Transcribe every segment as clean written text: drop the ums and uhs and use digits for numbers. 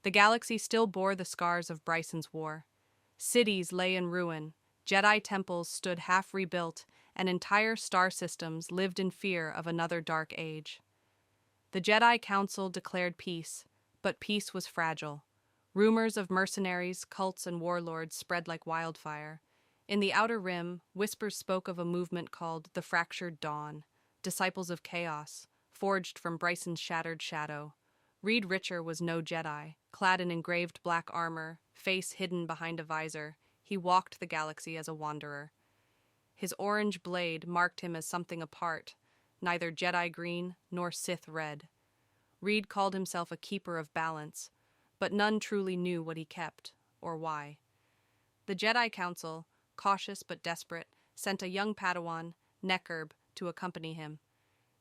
The galaxy still bore the scars of Bryson's war. Cities lay in ruin, Jedi temples stood half rebuilt, and entire star systems lived in fear of another dark age. The Jedi Council declared peace, but peace was fragile. Rumors of mercenaries, cults, and warlords spread like wildfire. In the Outer Rim, whispers spoke of a movement called the Fractured Dawn, disciples of chaos, forged from Bryson's shattered shadow. Reed Richer was no Jedi. Clad in engraved black armor, face hidden behind a visor, he walked the galaxy as a wanderer. His orange blade marked him as something apart, neither Jedi green nor Sith red. Reed called himself a keeper of balance, but none truly knew what he kept, or why. The Jedi Council, cautious but desperate, sent a young Padawan, Neckerb, to accompany him.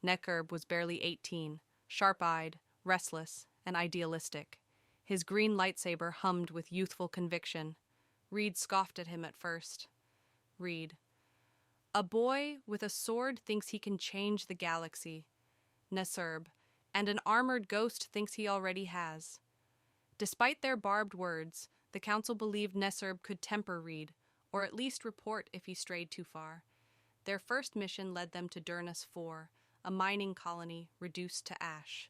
Neckerb was barely 18, sharp-eyed, restless, and idealistic. His green lightsaber hummed with youthful conviction. Reed scoffed at him at first. Reed. A boy with a sword thinks he can change the galaxy. Neckerb. And an armored ghost thinks he already has. Despite their barbed words, the council believed Neckerb could temper Reed, or at least report if he strayed too far. Their first mission led them to Durnus IV, a mining colony reduced to ash.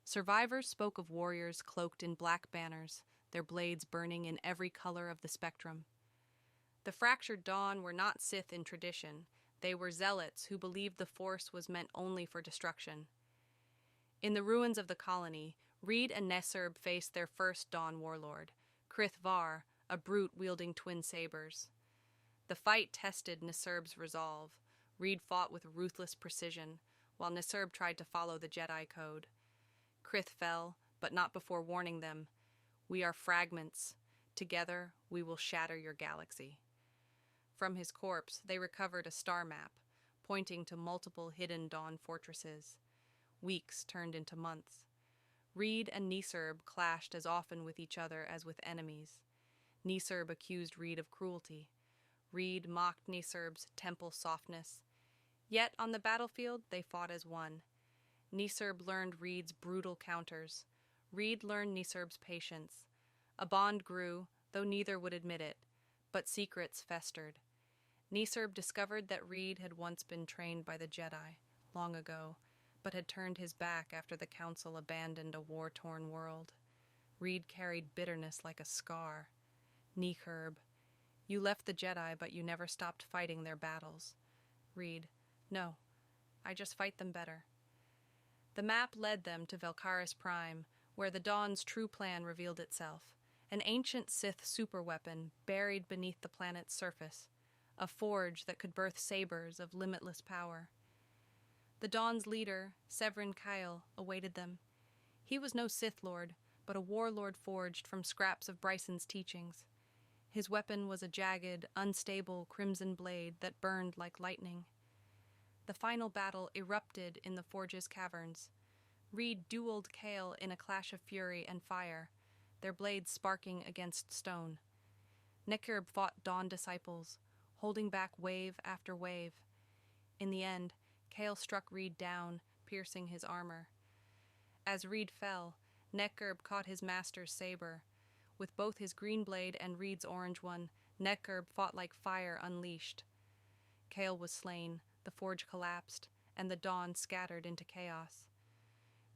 Survivors spoke of warriors cloaked in black banners, their blades burning in every color of the spectrum. The Fractured Dawn were not Sith in tradition. They were zealots who believed the Force was meant only for destruction. In the ruins of the colony, Reed and Neckerb faced their first Dawn warlord, Krith Var, a brute wielding twin sabers. The fight tested Neckerb's resolve. Reed fought with ruthless precision, while Neckerb tried to follow the Jedi code. Krith fell, but not before warning them, "We are fragments. Together, we will shatter your galaxy." From his corpse, they recovered a star map, pointing to multiple hidden Dawn fortresses. Weeks turned into months. Reed and Neckerb clashed as often with each other as with enemies. Neckerb accused Reed of cruelty. Reed mocked Neckerb's temple softness. Yet on the battlefield, they fought as one. Neckerb learned Reed's brutal counters. Reed learned Neckerb's patience. A bond grew, though neither would admit it, but secrets festered. Neckerb discovered that Reed had once been trained by the Jedi, long ago, but had turned his back after the Council abandoned a war-torn world. Reed carried bitterness like a scar. Neckerb. You left the Jedi, but you never stopped fighting their battles. Reed. No, I just fight them better. The map led them to Velkaris Prime, where the Dawn's true plan revealed itself. An ancient Sith superweapon buried beneath the planet's surface. A forge that could birth sabers of limitless power. The Dawn's leader, Severin Kyle, awaited them. He was no Sith Lord, but a warlord forged from scraps of Bryson's teachings. His weapon was a jagged, unstable crimson blade that burned like lightning. The final battle erupted in the forge's caverns. Reed dueled Kale in a clash of fury and fire, their blades sparking against stone. Neckerb fought Dawn disciples, holding back wave after wave. In the end, Kale struck Reed down, piercing his armor. As Reed fell, Neckerb caught his master's saber. With both his green blade and Reed's orange one, Neckerb fought like fire unleashed. Kale was slain, the forge collapsed, and the Dawn scattered into chaos.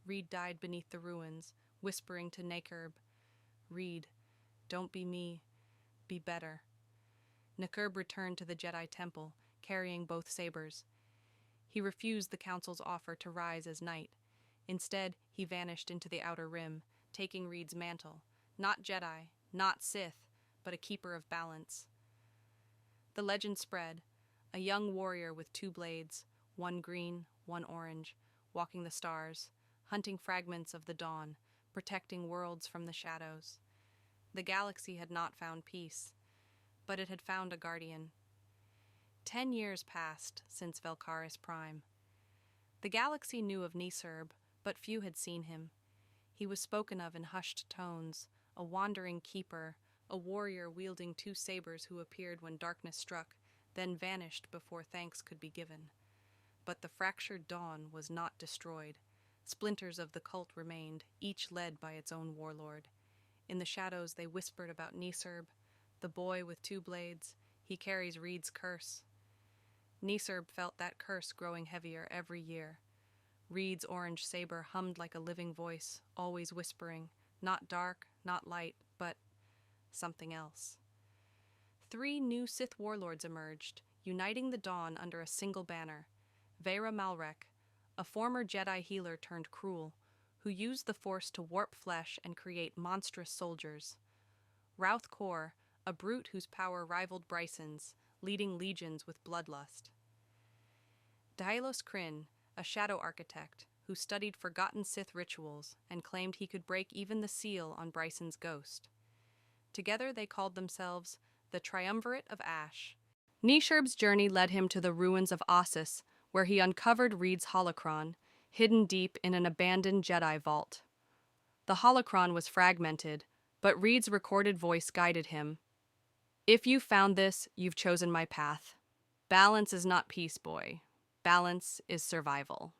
Reed died beneath the ruins, whispering to Neckerb, "Reed, don't be me, be better." Neckerb returned to the Jedi Temple, carrying both sabers. He refused the Council's offer to rise as knight. Instead, he vanished into the Outer Rim, taking Reed's mantle. Not Jedi, not Sith, but a keeper of balance. The legend spread. A young warrior with two blades, one green, one orange, walking the stars, hunting fragments of the dawn, protecting worlds from the shadows. The galaxy had not found peace, but it had found a guardian. 10 years passed since Velkaris Prime. The galaxy knew of Neckerb, but few had seen him. He was spoken of in hushed tones, a wandering keeper, a warrior wielding two sabers who appeared when darkness struck, then vanished before thanks could be given. But the Fractured Dawn was not destroyed. Splinters of the cult remained, each led by its own warlord. In the shadows, they whispered about Nisurb, the boy with two blades. He carries Reed's curse. Nisurb felt that curse growing heavier every year. Reed's orange saber hummed like a living voice, always whispering, not dark, not light, but something else. 3 new Sith warlords emerged, uniting the Dawn under a single banner. Vera Malrek, a former Jedi healer turned cruel, who used the Force to warp flesh and create monstrous soldiers. Routh Kor, a brute whose power rivaled Bryson's, leading legions with bloodlust. Dailos Kryn, a shadow architect who studied forgotten Sith rituals and claimed he could break even the seal on Bryson's ghost. Together they called themselves the Triumvirate of Ash. Nishurb's journey led him to the ruins of Ossus, where he uncovered Reed's holocron, hidden deep in an abandoned Jedi vault. The holocron was fragmented, but Reed's recorded voice guided him. If you found this, you've chosen my path. Balance is not peace, boy. Balance is survival.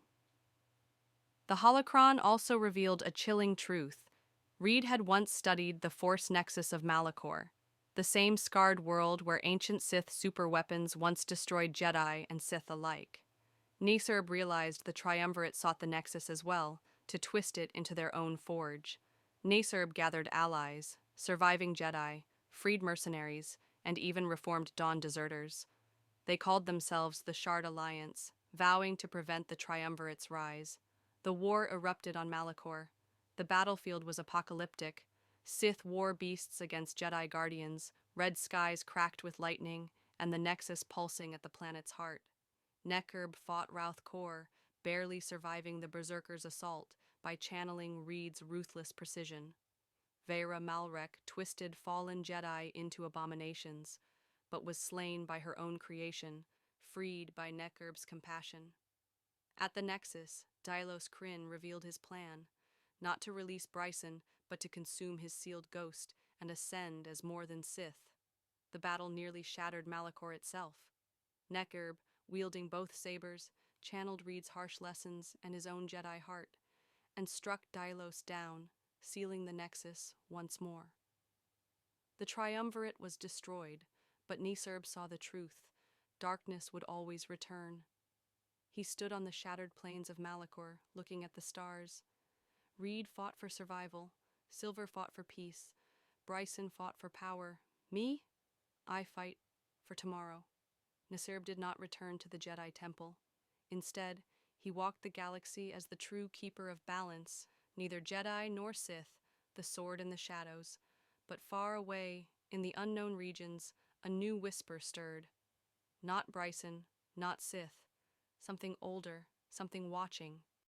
The holocron also revealed a chilling truth. Reed had once studied the Force Nexus of Malachor, the same scarred world where ancient Sith superweapons once destroyed Jedi and Sith alike. Nisurb realized the Triumvirate sought the Nexus as well, to twist it into their own forge. Nisurb gathered allies, surviving Jedi, freed mercenaries, and even reformed Dawn deserters. They called themselves the Shard Alliance, vowing to prevent the Triumvirate's rise. The war erupted on Malachor. The battlefield was apocalyptic. Sith war beasts against Jedi guardians, red skies cracked with lightning, and the Nexus pulsing at the planet's heart. Neckerb fought Routh Kor, barely surviving the Berserker's assault by channeling Reed's ruthless precision. Vera Malrek twisted fallen Jedi into abominations, but was slain by her own creation, freed by Neckerb's compassion. At the Nexus, Dailos Kryn revealed his plan, not to release Bryson, but to consume his sealed ghost and ascend as more than Sith. The battle nearly shattered Malachor itself. Neckerb, wielding both sabers, channeled Reed's harsh lessons and his own Jedi heart, and struck Dailos down, sealing the Nexus once more. The Triumvirate was destroyed, but Nisurb saw the truth. Darkness would always return. He stood on the shattered plains of Malachor, looking at the stars. Reed fought for survival. Silver fought for peace. Bryson fought for power. Me? I fight for tomorrow. Nisurb did not return to the Jedi Temple. Instead, he walked the galaxy as the true keeper of balance, neither Jedi nor Sith, the sword in the shadows. But far away, in the unknown regions, a new whisper stirred. Not Bryson, not Sith. Something older, something watching.